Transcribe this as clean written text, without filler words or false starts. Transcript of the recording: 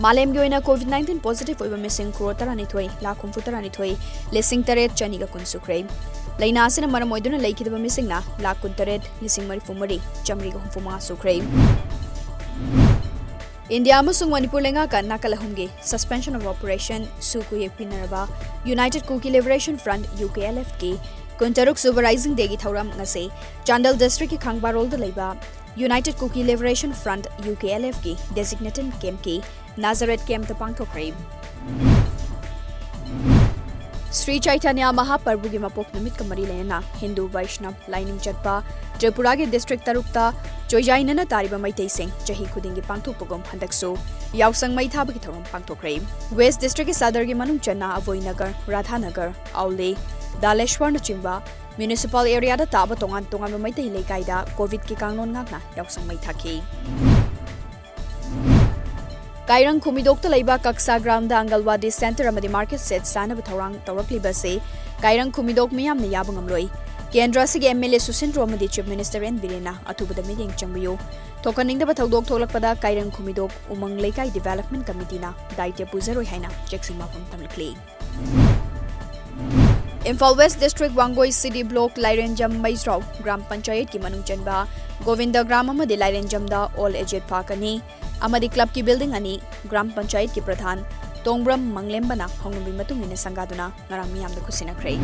मालेम की ओइना Covid positive ओइबा मिसिंग क्रोर 12 लाख 39 लिसिंग 8 चनीगा कुन सुख्रे लैना असिना मरम ओइदुना लैखिदबा मिसिंगना लाख 8 लिसिंग 34 चमरीगा 35 सुख्रे इंडिया अमसुंग मणिपुर लेंगा का नाकलहुमगे सस्पेंशन ऑफ ऑपरेशन सुकु येपिनरबा United Kuki liberation front UKLF की कुंतरुक सुबराइजिंग देगी थौरम ngase चांडल डिस्ट्रिक्ट की खांगबारोल द लेबा united Kuki liberation front UKLF की डेजिग्नेटेड कैंप की नाजरेट कैंप द पांगथोखरे श्री चैतन्य महाप्रभु की मपोक निमित का मरी लेना हिंदू वैष्णव लाइनिंग चटपा त्रिपुरा के डिस्ट्रिक्ट तरुकता चोइजाइनना तारिबा मैतै सिंह चही खुदिंगी पांगथोकपगम हंदकसु यावसंग मै थाबगी थौरम पांगथोखरे वेस्ट डिस्ट्रिक्ट के सदर की मनुंग चन्ना अवोईनगर राधानगर औले दालेश्वर नचिंबा म्युनिसिपल एरिया दा ताबा तोंगान तोंगान मैतै लेकाइदा कोविड की कांगनोन गाकना यावसंग मै थाखी KAIRANG KHUMIDOK लैबा कक्सा ग्राम आंगलवाड़ी सेंटर अमदी मार्केट सेट सानब थौरांग तौरक्लिबसे KAIRANग KHUMIDOK मियाम ने याब ngamloi केंद्र से MLA सुसिंद्रो अमदी चीफ मिनिस्टर एन बिरेना अथुबद मिटिंग चंगबियो थोकनिंगदब थौदोक थोलकपदा KAIRANग KHUMIDOK उमंग लेकाई डेवलपमेंट कमिटीना दायित्व पुजरोय हाइना चेक्सिंग माफम तमलक्ले Imphal west district Wangoi city block Lairenjam मैजराव ग्राम पंचायत की मनुंग चनबा गोविंद ग्राम अमदी लाइरेंजमदा ऑल एजेड पार्क अनि अमदी क्लब की बिल्डिंग अनि ग्राम पंचायत की प्रधान तोंगब्रम मंगलेम्बना होंगबी मतुंगिना संगादुना ngarang miyamda खुसिनख्रे